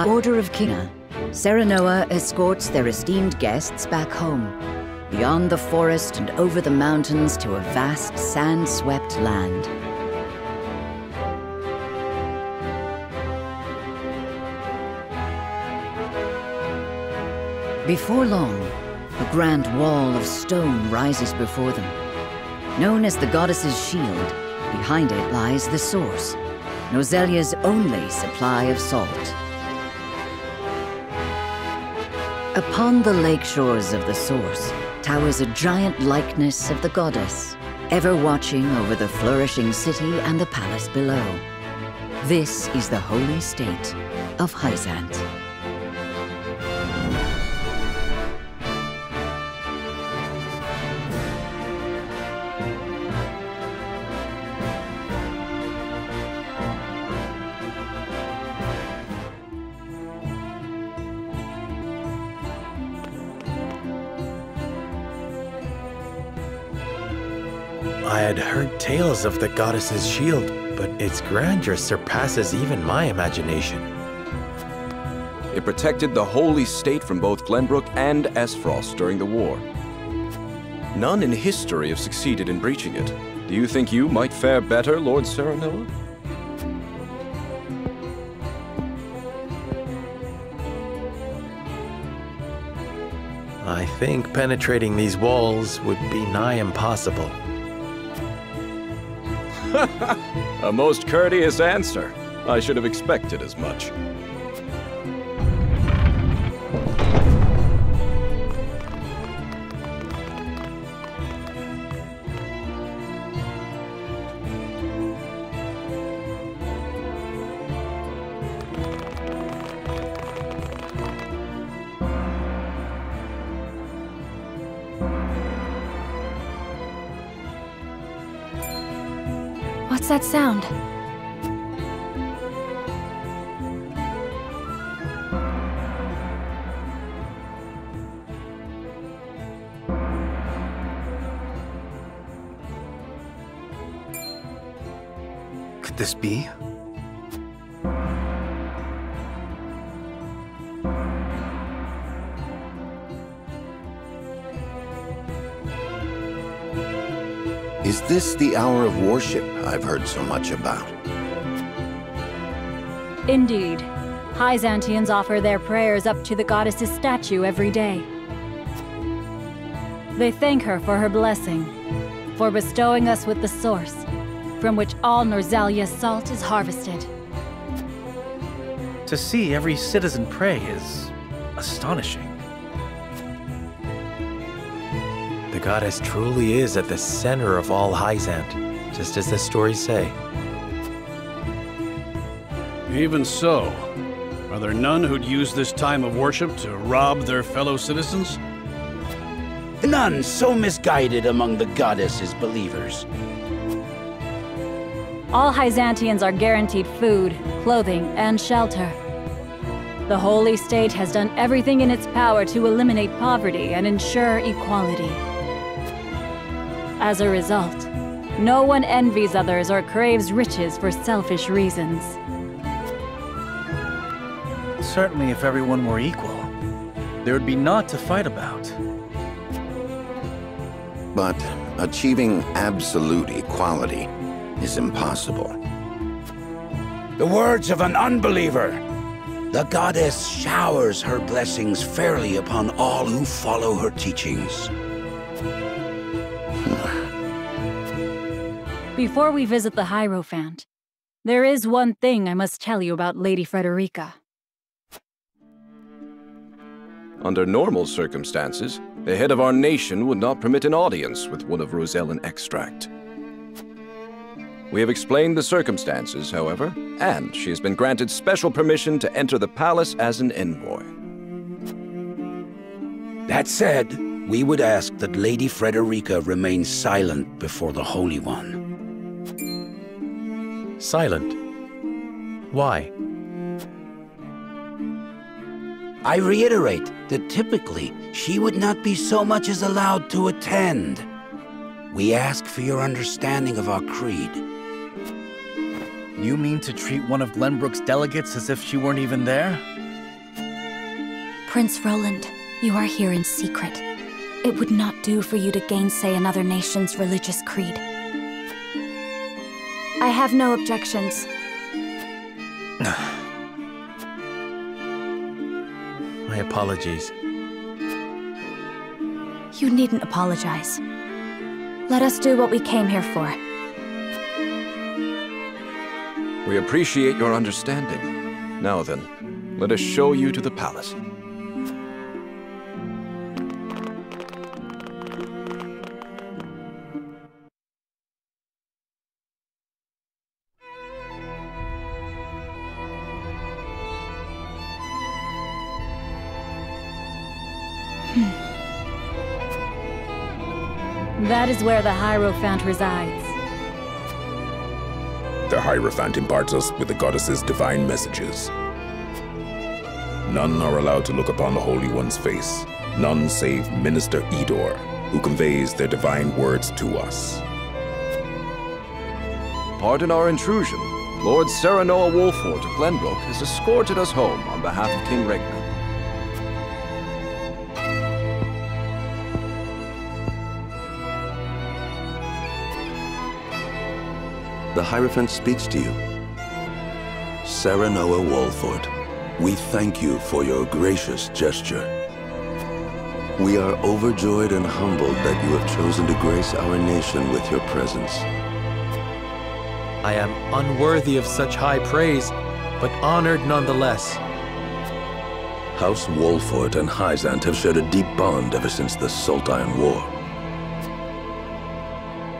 By order of King, Serenoa escorts their esteemed guests back home, beyond the forest and over the mountains to a vast sand-swept land. Before long, a grand wall of stone rises before them. Known as the goddess's shield, behind it lies the source, Nozellia's only supply of salt. Upon the lake shores of the source towers a giant likeness of the goddess, ever watching over the flourishing city and the palace below. This is the holy state of Hyzante. I had heard tales of the goddess's shield, but its grandeur surpasses even my imagination. It protected the holy state from both Glenbrook and Esfrost during the war. None in history have succeeded in breaching it. Do you think you might fare better, Lord Serenoa? I think penetrating these walls would be nigh impossible. A most courteous answer. I should have expected as much. What's that sound? Could this be? Is this the hour of worship I've heard so much about? Indeed. Hyzantians offer their prayers up to the goddess's statue every day. They thank her for her blessing, for bestowing us with the source, from which all Norzalia's salt is harvested. To see every citizen pray is astonishing. The goddess truly is at the center of all Hyzante, just as the stories say. Even so, are there none who'd use this time of worship to rob their fellow citizens? None so misguided among the goddess's believers. All Hyzantians are guaranteed food, clothing, and shelter. The Holy State has done everything in its power to eliminate poverty and ensure equality. As a result, no one envies others or craves riches for selfish reasons. Certainly if everyone were equal, there would be naught to fight about. But achieving absolute equality is impossible. The words of an unbeliever. The goddess showers her blessings fairly upon all who follow her teachings. Before we visit the Hierophant, there is one thing I must tell you about Lady Frederica. Under normal circumstances, the head of our nation would not permit an audience with one of Rosellan extract. We have explained the circumstances, however, and she has been granted special permission to enter the palace as an envoy. That said, we would ask that Lady Frederica remain silent before the Holy One. Silent? Why? I reiterate that typically she would not be so much as allowed to attend. We ask for your understanding of our creed. You mean to treat one of Glenbrook's delegates as if she weren't even there? Prince Roland, you are here in secret. It would not do for you to gainsay another nation's religious creed. I have no objections. My apologies. You needn't apologize. Let us do what we came here for. We appreciate your understanding. Now then, let us show you to the palace. That is where the Hierophant resides. The Hierophant imparts us with the goddess's divine messages. None are allowed to look upon the Holy One's face. None save Minister Edor, who conveys their divine words to us. Pardon our intrusion. Lord Serenoa Wolfort of Glenbrook has escorted us home on behalf of King Regna. The Hierophant speaks to you. Serenoa Wolfort, we thank you for your gracious gesture. We are overjoyed and humbled that you have chosen to grace our nation with your presence. I am unworthy of such high praise, but honored nonetheless. House Wolfort and Hyzante have shared a deep bond ever since the Sultan War.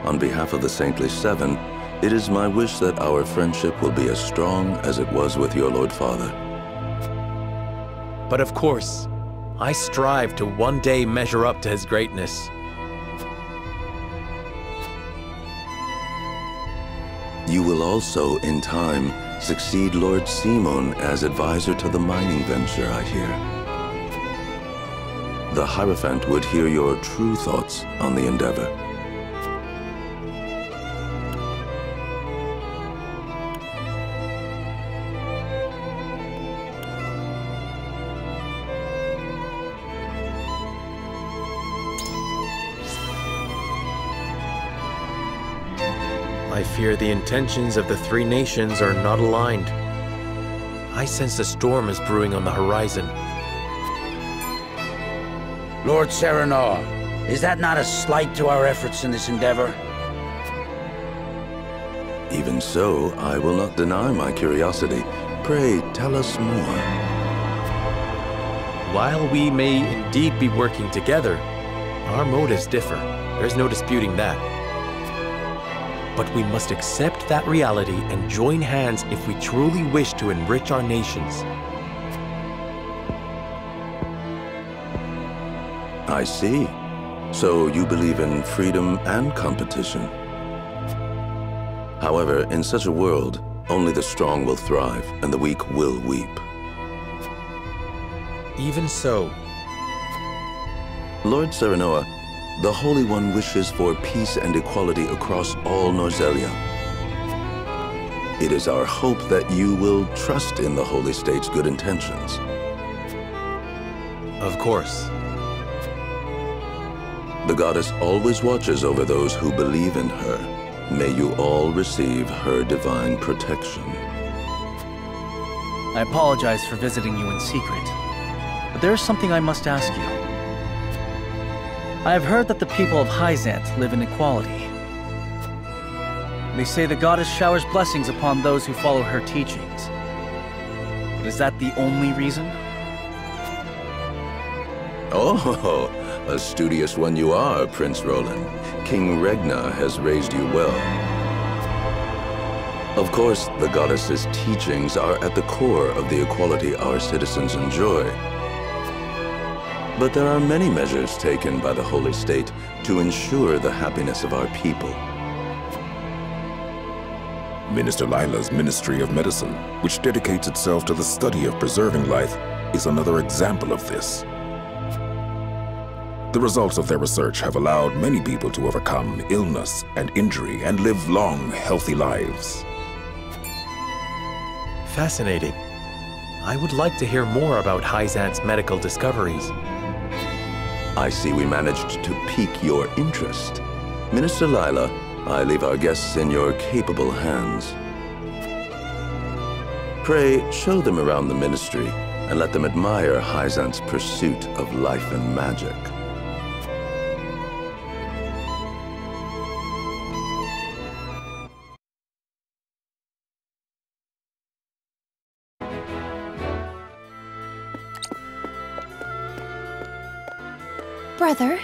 On behalf of the Saintly Seven, it is my wish that our friendship will be as strong as it was with your Lord Father. But of course, I strive to one day measure up to his greatness. You will also, in time, succeed Lord Simon as advisor to the mining venture, I hear. The Hierophant would hear your true thoughts on the endeavor. I fear the intentions of the three nations are not aligned. I sense a storm is brewing on the horizon. Lord Serenoa, is that not a slight to our efforts in this endeavor? Even so, I will not deny my curiosity. Pray, tell us more. While we may indeed be working together, our motives differ. There's no disputing that. But we must accept that reality and join hands if we truly wish to enrich our nations. I see. So you believe in freedom and competition. However, in such a world, only the strong will thrive and the weak will weep. Even so, Lord Serenoa, the Holy One wishes for peace and equality across all Norzelia. It is our hope that you will trust in the Holy State's good intentions. of course. The goddess always watches over those who believe in her. May you all receive her divine protection. I apologize for visiting you in secret, but there is something I must ask you. I have heard that the people of Hyzante live in equality. They say the goddess showers blessings upon those who follow her teachings. But is that the only reason? Oh, a studious one you are, Prince Roland. King Regna has raised you well. Of course, the goddess's teachings are at the core of the equality our citizens enjoy. But there are many measures taken by the Holy State to ensure the happiness of our people. Minister Lila's Ministry of Medicine, which dedicates itself to the study of preserving life, is another example of this. The results of their research have allowed many people to overcome illness and injury and live long, healthy lives. Fascinating. I would like to hear more about Hyzante's medical discoveries. I see we managed to pique your interest. Minister Lila, I leave our guests in your capable hands. Pray, show them around the ministry and let them admire Hyzante's pursuit of life and magic. Brother,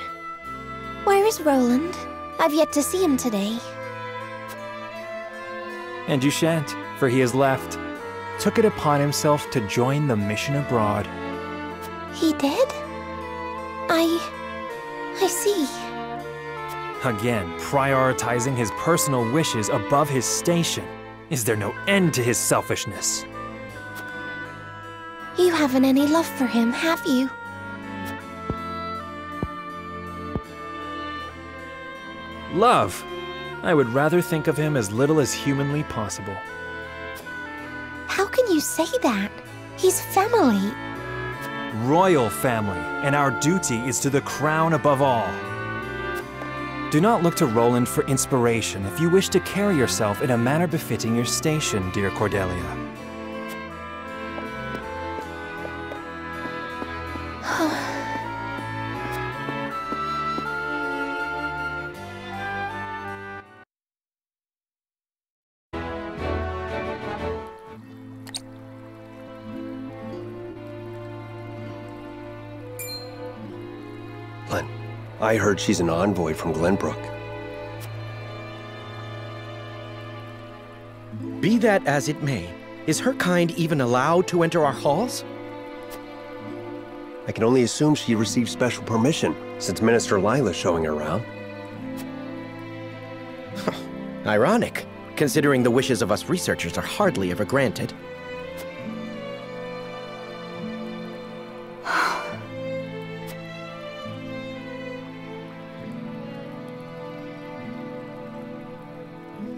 where is Roland? I've yet to see him today. And you shan't, for he has left. Took it upon himself to join the mission abroad. He did? I see. Again, prioritizing his personal wishes above his station. Is there no end to his selfishness? You haven't any love for him, have you? Love! I would rather think of him as little as humanly possible. How can you say that? He's family. Royal family, and our duty is to the crown above all. Do not look to Roland for inspiration if you wish to carry yourself in a manner befitting your station, dear Cordelia. I heard she's an envoy from Glenbrook. Be that as it may, is her kind even allowed to enter our halls? I can only assume she received special permission, since Minister Lila's showing her around. Ironic, considering the wishes of us researchers are hardly ever granted.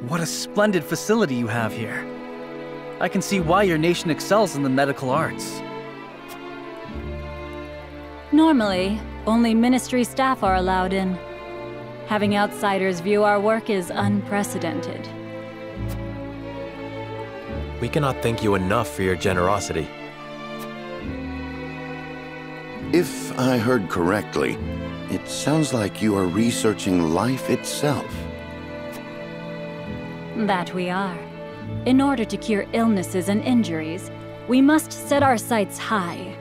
What a splendid facility you have here. I can see why your nation excels in the medical arts. Normally, only ministry staff are allowed in. Having outsiders view our work is unprecedented. We cannot thank you enough for your generosity. If I heard correctly, it sounds like you are researching life itself. That we are. In order to cure illnesses and injuries, we must set our sights high.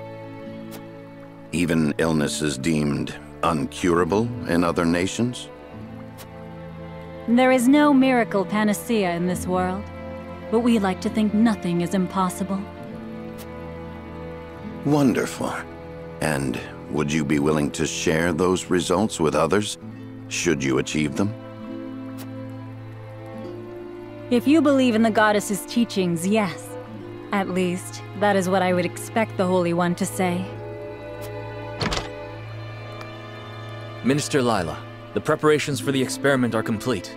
Even illnesses deemed uncurable in other nations? There is no miracle panacea in this world, but we like to think nothing is impossible. Wonderful. And would you be willing to share those results with others, should you achieve them? If you believe in the goddess's teachings, yes. At least, that is what I would expect the Holy One to say. Minister Lila, the preparations for the experiment are complete.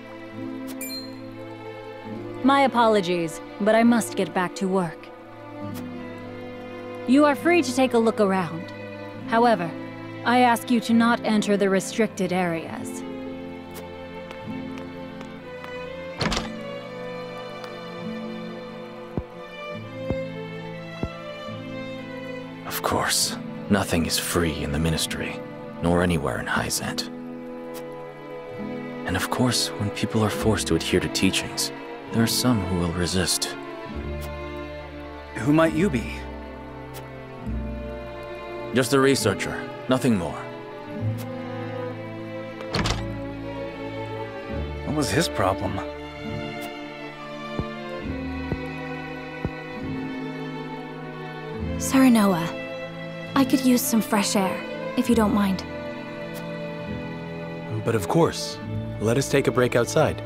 My apologies, but I must get back to work. You are free to take a look around. However, I ask you to not enter the restricted areas. Of course, nothing is free in the Ministry, nor anywhere in Hyzante. And of course, when people are forced to adhere to teachings, there are some who will resist. Who might you be? Just a researcher, nothing more. What was his problem? Serenoa, I could use some fresh air, if you don't mind. But of course, let us take a break outside.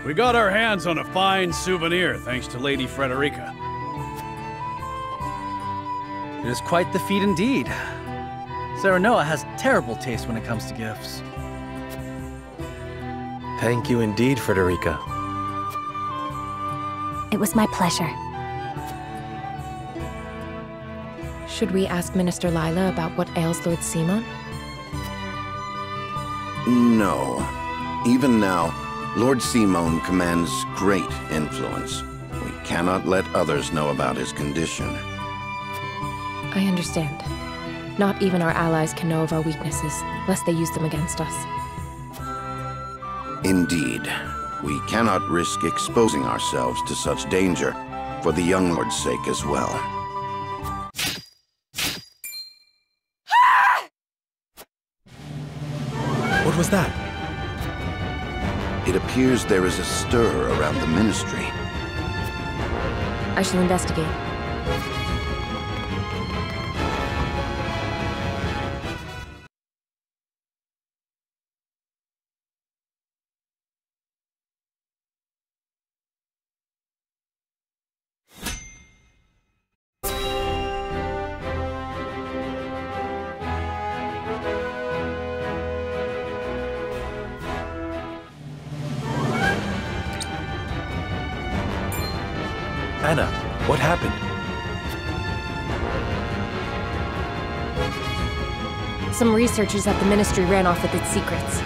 We got our hands on a fine souvenir thanks to Lady Frederica. It is quite the feat indeed. Serenoa has terrible taste when it comes to gifts. Thank you indeed, Frederica. It was my pleasure. Should we ask Minister Lila about what ails Lord Simon? No. Even now, Lord Simon commands great influence. We cannot let others know about his condition. I understand. Not even our allies can know of our weaknesses, lest they use them against us. Indeed. We cannot risk exposing ourselves to such danger, for the young lord's sake as well. What was that? It appears there is a stir around the ministry. I shall investigate. Anna, what happened? Some researchers at the ministry ran off with its secrets.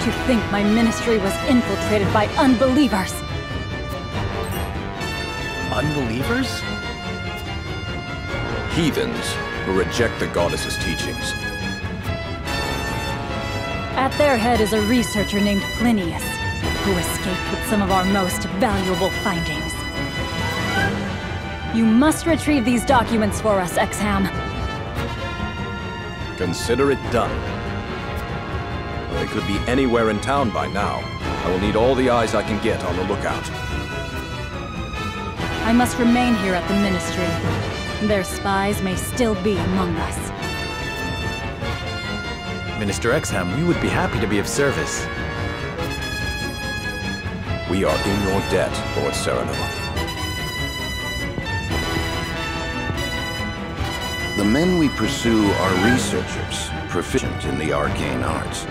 To think my ministry was infiltrated by unbelievers! Unbelievers? Heathens who reject the goddess's teachings. At their head is a researcher named Plinius, who escaped with some of our most valuable findings. You must retrieve these documents for us, Exham. Consider it done. They could be anywhere in town by now. I will need all the eyes I can get on the lookout. I must remain here at the Ministry. Their spies may still be among us. Minister Exham, we would be happy to be of service. We are in your debt, Lord Serenoa. The men we pursue are researchers, proficient in the arcane arts.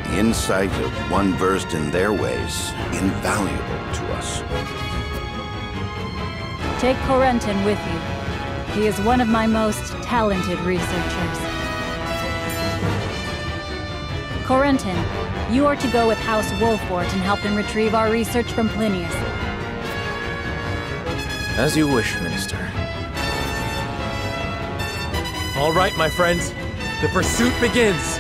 The insight of one versed in their ways, invaluable to us. Take Corentin with you. He is one of my most talented researchers. Corentin, you are to go with House Wolfort and help them retrieve our research from Plinius. As you wish, Minister. All right, my friends. The pursuit begins!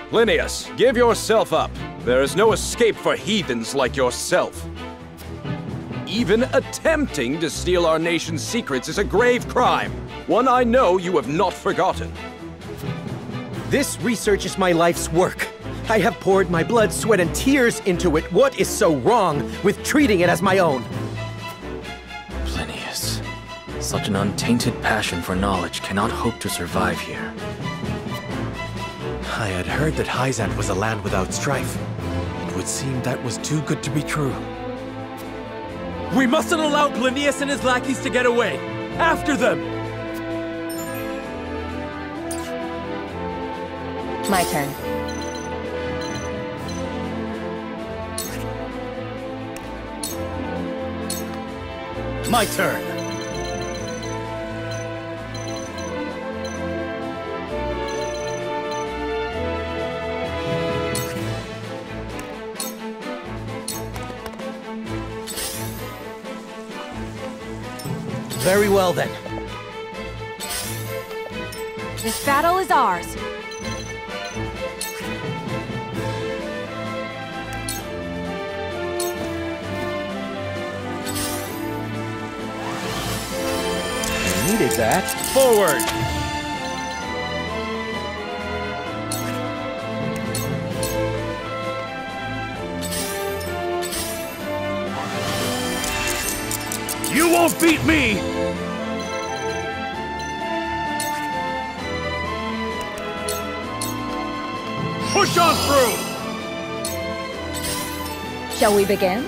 Plinius, give yourself up. There is no escape for heathens like yourself. Even attempting to steal our nation's secrets is a grave crime. One I know you have not forgotten. This research is my life's work. I have poured my blood, sweat, and tears into it. What is so wrong with treating it as my own? Plinius, such an untainted passion for knowledge cannot hope to survive here. I had heard that Hyzante was a land without strife. It would seem that was too good to be true. We mustn't allow Plinius and his lackeys to get away! After them! My turn. My turn. Very well, then. This battle is ours. I needed that. Forward! won't beat me! Push on through! Shall we begin?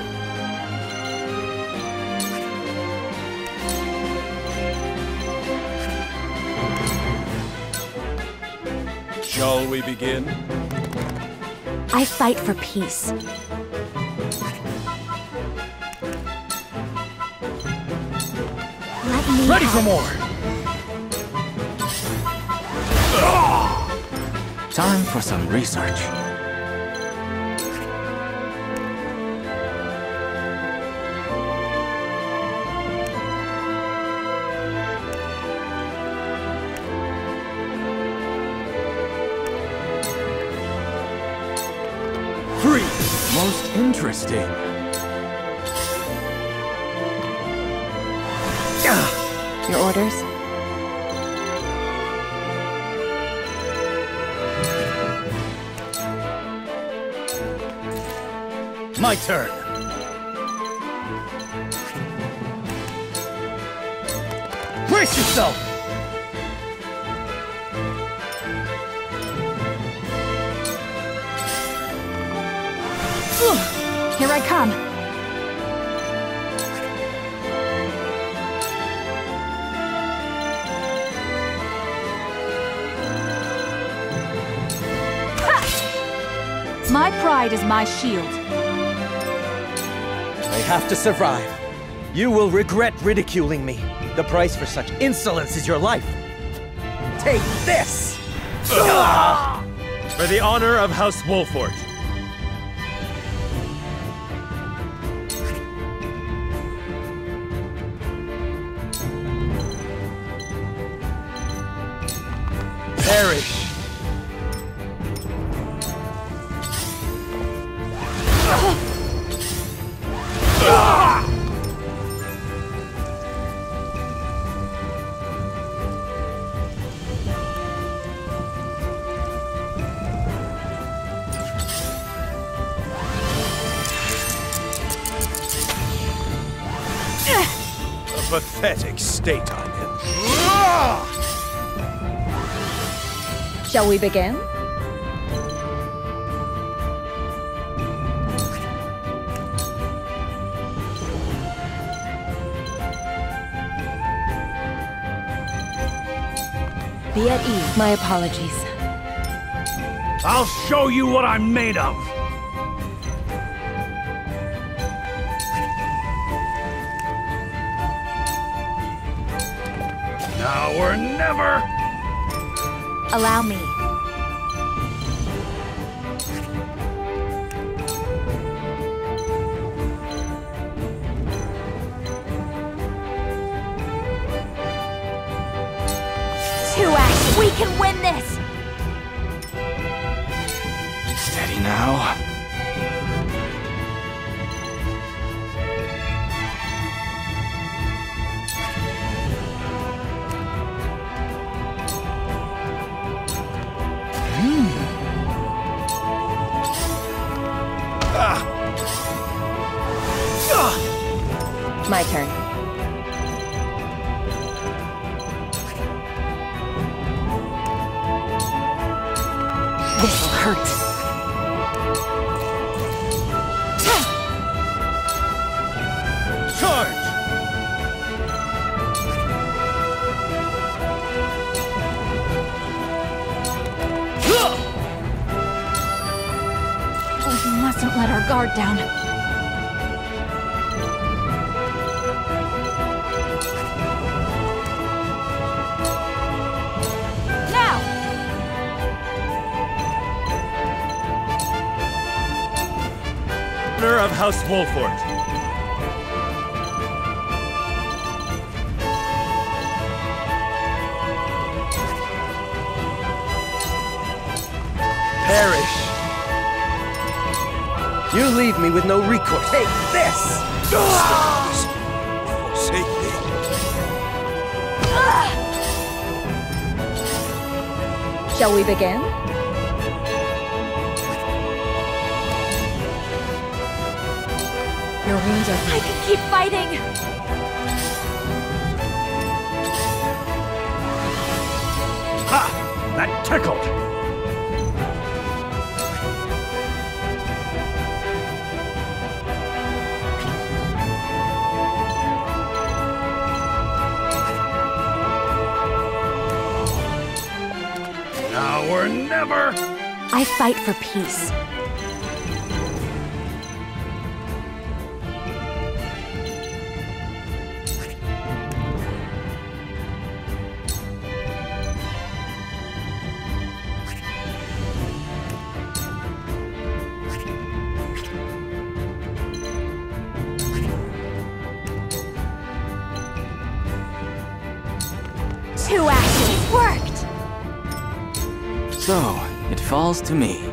Shall we begin? I fight for peace. Let me Ready for more! Time for some research. Most interesting. Your orders? My turn. Brace yourself! Here I come. Ha! My pride is my shield. I have to survive. You will regret ridiculing me. The price for such insolence is your life. Take this! For the honor of House Wolfort. Perish! A pathetic state I'm in. Shall we begin? Be at ease. My apologies. I'll show you what I'm made of! Now or never! Allow me. We can win this! Steady now. My turn. This'll hurt. Charge! We mustn't let our guard down. Of House Wolfort. Perish! You leave me with no recourse. Take this! Forsake me. Shall we begin? Your wounds are... I can keep fighting! that tickled! Now or never! I fight for peace. Two actions worked! So, it falls to me.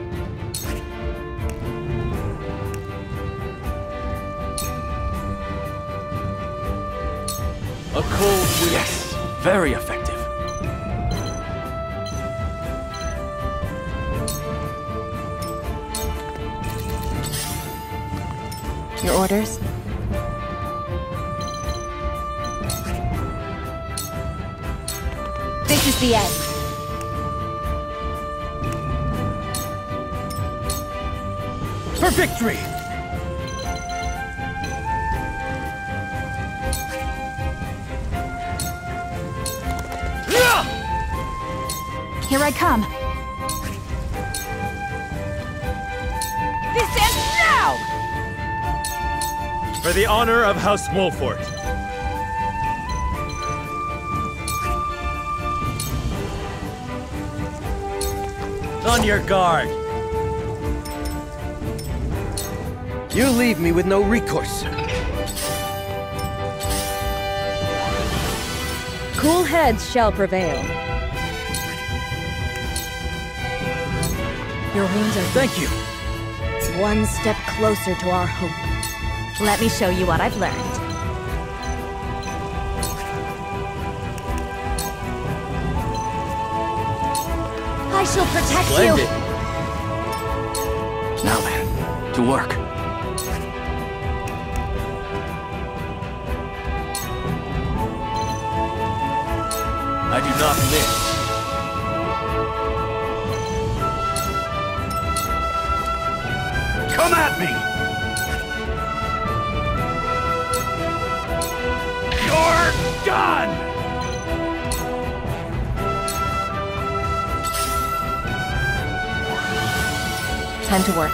A cold wind. Yes, very effective. Your orders? This is the end. For victory! Here I come. This ends now! For the honor of House Wolfort. On your guard! You leave me with no recourse. Cool heads shall prevail. Your wounds are... Thank you. one step closer to our hope. Let me show you what I've learned. I shall protect Splendid. you! Now then, to work. I do not miss. Come at me! You're done! Time to work.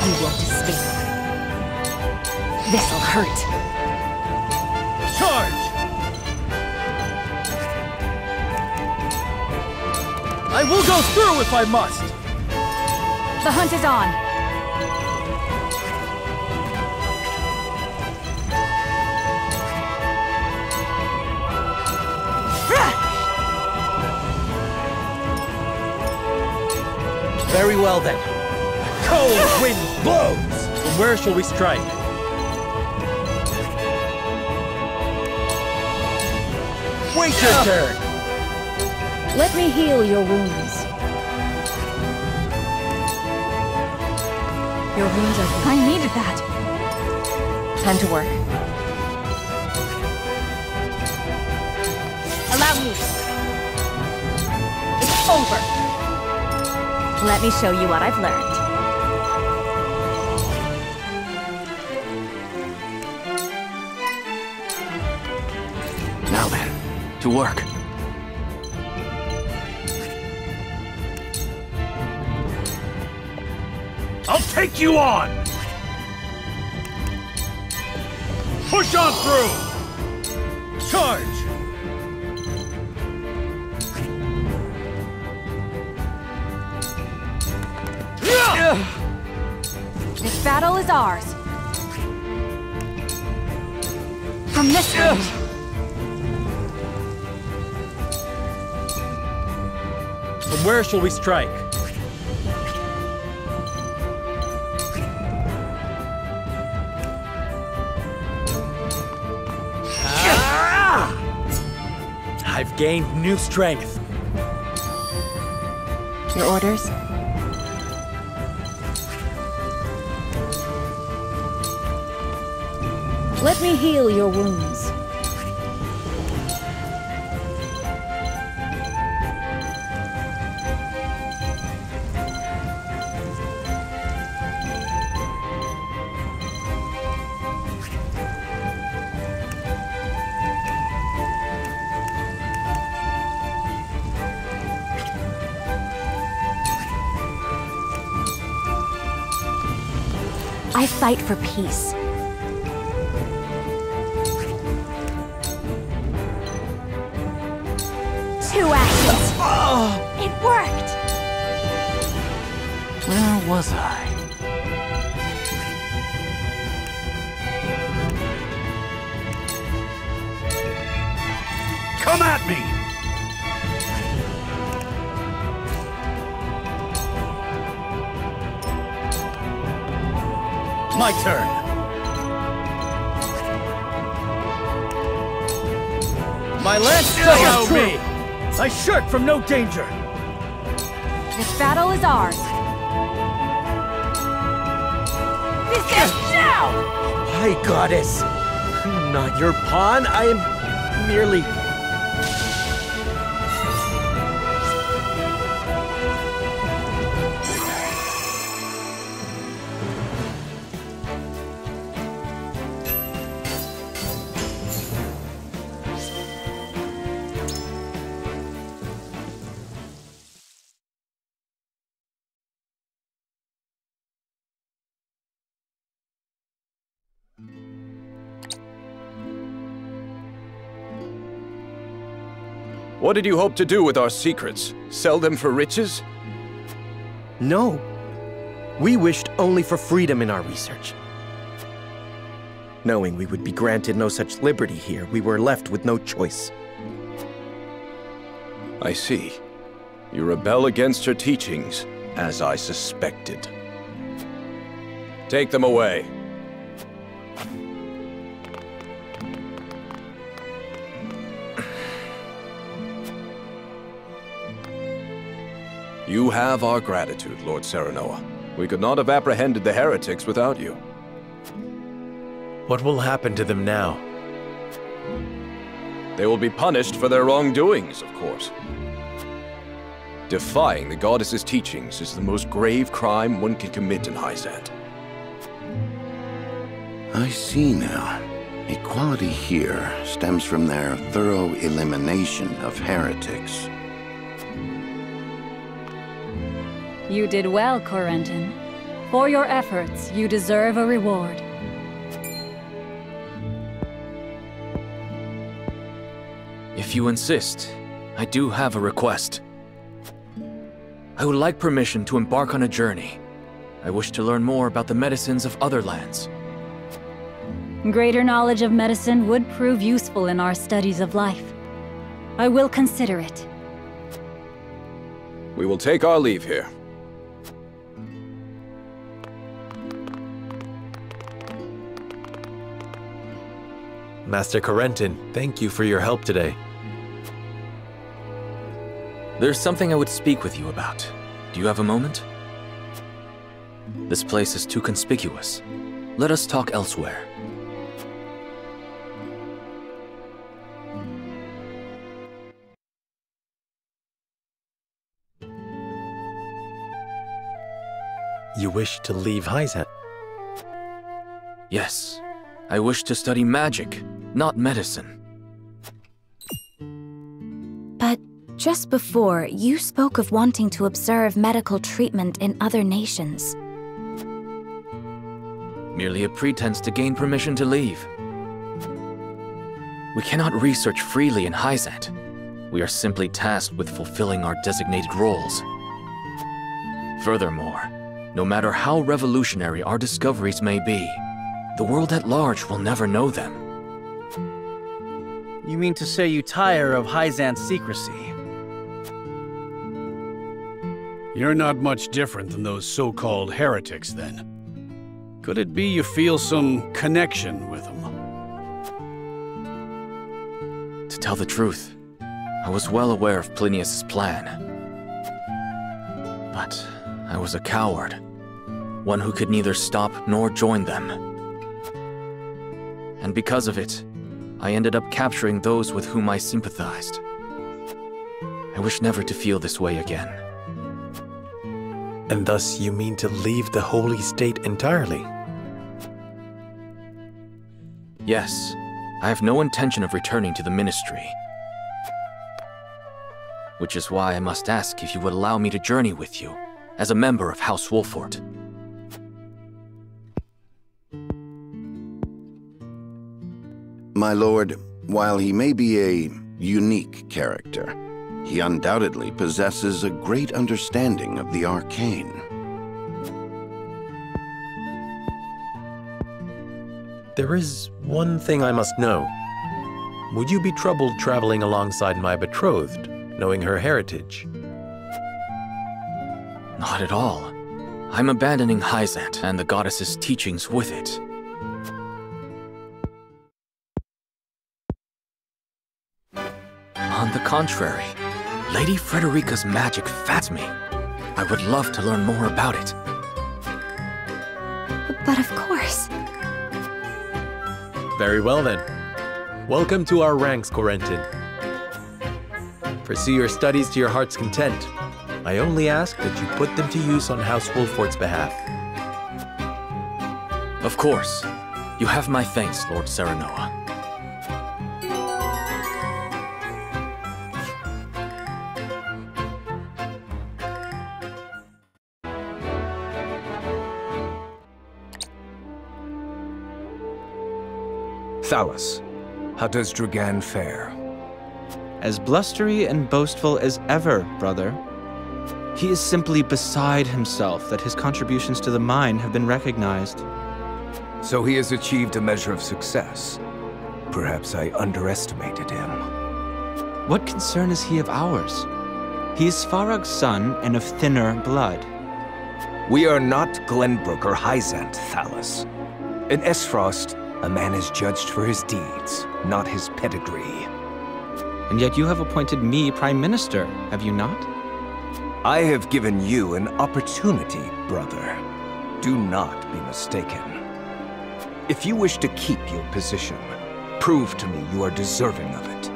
You won't escape. This'll hurt. Charge! I will go through if I must! The hunt is on. Very well then. Cold wind blows! From where shall we strike? Wait your turn! Let me heal your wounds. Your wounds are... I needed that. Time to work. Allow me. It's over. Let me show you what I've learned. Now then, to work. I'll take you on! Push on through! Charge! This battle is ours. From this end. From where shall we strike? I've gained new strength. Your orders? Let me heal your wounds. I fight for peace. Two actions. It worked! Where was I? Come at me! My turn. My lance doesn't me! I shirk from no danger! This battle is ours. This is now! Why, goddess? I'm not your pawn. I am merely... What did you hope to do with our secrets? Sell them for riches? No. We wished only for freedom in our research. Knowing we would be granted no such liberty here, we were left with no choice. I see. You rebel against her teachings, as I suspected. Take them away. You have our gratitude, Lord Serenoa. We could not have apprehended the heretics without you. What will happen to them now? They will be punished for their wrongdoings, of course. Defying the goddess's teachings is the most grave crime one can commit in Hyzante. I see now. Equality here stems from their thorough elimination of heretics. You did well, Corentin. For your efforts, you deserve a reward. If you insist, I do have a request. I would like permission to embark on a journey. I wish to learn more about the medicines of other lands. Greater knowledge of medicine would prove useful in our studies of life. I will consider it. We will take our leave here. Master Corentin, thank you for your help today. There's something I would speak with you about. Do you have a moment? This place is too conspicuous. Let us talk elsewhere. You wish to leave Hyzante? Yes. I wish to study magic, not medicine. But just before, you spoke of wanting to observe medical treatment in other nations. Merely a pretense to gain permission to leave. We cannot research freely in Hyzante. We are simply tasked with fulfilling our designated roles. Furthermore, no matter how revolutionary our discoveries may be, the world at large will never know them. You mean to say you tire of Hyzante's secrecy? You're not much different than those so-called heretics, then. Could it be you feel some connection with them? To tell the truth, I was well aware of Plinius's plan. But I was a coward, one who could neither stop nor join them. And because of it, I ended up capturing those with whom I sympathized. I wish never to feel this way again. And thus you mean to leave the Holy State entirely? Yes, I have no intention of returning to the Ministry. Which is why I must ask if you would allow me to journey with you, as a member of House Wolfort. My lord, while he may be a unique character, he undoubtedly possesses a great understanding of the arcane. There is one thing I must know. Would you be troubled traveling alongside my betrothed, knowing her heritage? Not at all. I'm abandoning Hyzante and the goddess's teachings with it. On the contrary, Lady Frederica's magic fascinates me. I would love to learn more about it. But of course. Very well then. Welcome to our ranks, Corentin. Pursue your studies to your heart's content. I only ask that you put them to use on House Wolfort's behalf. Of course. You have my thanks, Lord Serenoa. Thalus, how does Dragan fare? As blustery and boastful as ever, brother. He is simply beside himself that his contributions to the mine have been recognized. So he has achieved a measure of success. Perhaps I underestimated him. What concern is he of ours? He is Svarog's son and of thinner blood. We are not Glenbrook or Hyzante, Thalus. In Esfrost, a man is judged for his deeds, not his pedigree. And yet you have appointed me Prime Minister, have you not? I have given you an opportunity, brother. Do not be mistaken. If you wish to keep your position, prove to me you are deserving of it.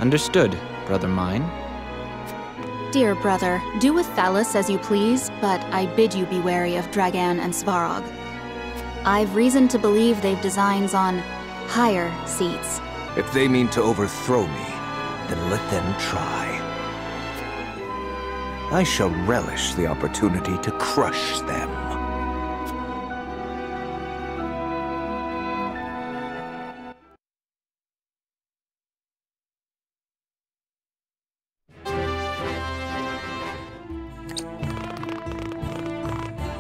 Understood, brother mine. Dear brother, do with Thalus as you please, but I bid you be wary of Dragan and Svarog. I've reason to believe they've designs on higher seats. If they mean to overthrow me, then let them try. I shall relish the opportunity to crush them.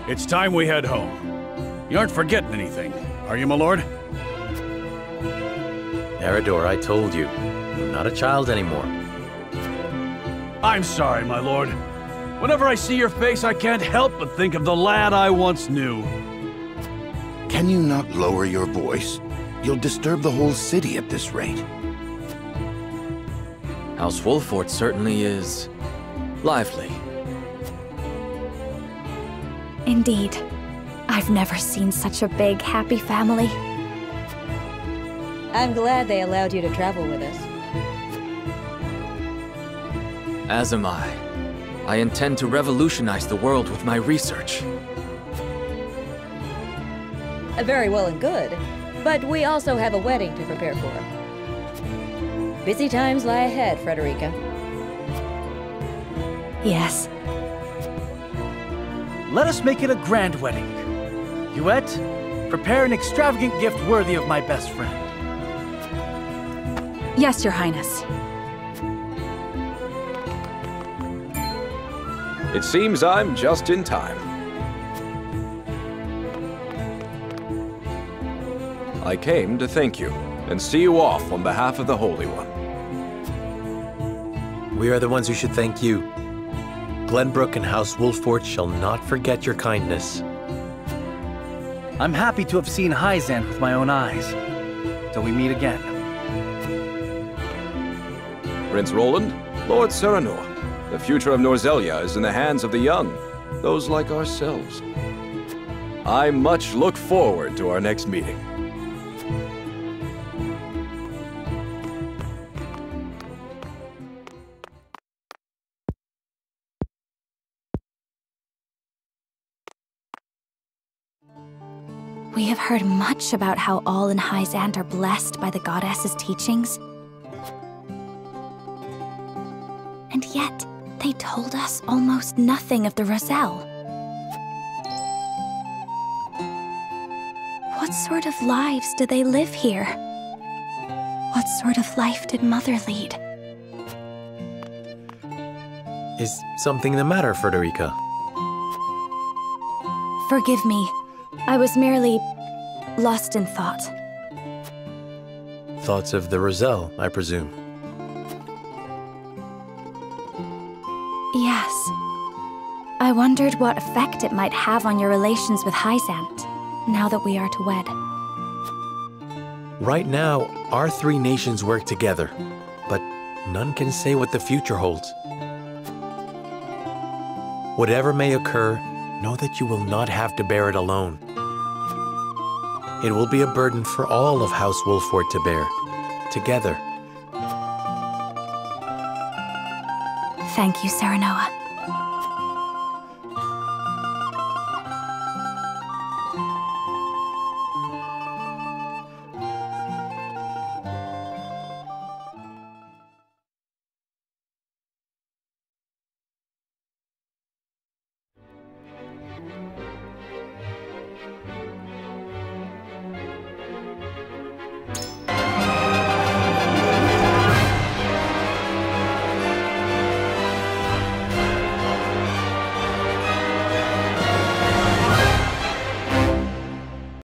It's time we head home. You aren't forgetting anything, are you, my lord? Eridor, I told you, I'm not a child anymore. I'm sorry, my lord. Whenever I see your face, I can't help but think of the lad I once knew. Can you not lower your voice? You'll disturb the whole city at this rate. House Wolfort certainly is lively. Indeed. I've never seen such a big, happy family. I'm glad they allowed you to travel with us. As am I. I intend to revolutionize the world with my research. Very well and good, but we also have a wedding to prepare for. Busy times lie ahead, Frederica. Yes. Let us make it a grand wedding. Huette, prepare an extravagant gift worthy of my best friend. Yes, Your Highness. It seems I'm just in time. I came to thank you and see you off on behalf of the Holy One. We are the ones who should thank you. Glenbrook and House Wolfort shall not forget your kindness. I'm happy to have seen Hyzante with my own eyes. Till we meet again. Prince Roland, Lord Serenoa, the future of Norzelia is in the hands of the young, those like ourselves. I much look forward to our next meeting. We have heard much about how all in Hyzante are blessed by the goddess's teachings. And yet, they told us almost nothing of the Roselle. sort of lives do they live here? What sort of life did Mother lead? Is something the matter, Frederica? Forgive me. I was merely lost in thought. Thoughts of the Roselle, I presume. Yes. I wondered what effect it might have on your relations with Hyzante, now that we are to wed. Right now, our three nations work together, but none can say what the future holds. Whatever may occur, know that you will not have to bear it alone. It will be a burden for all of House Wolffort to bear, together. Thank you, Serenoa.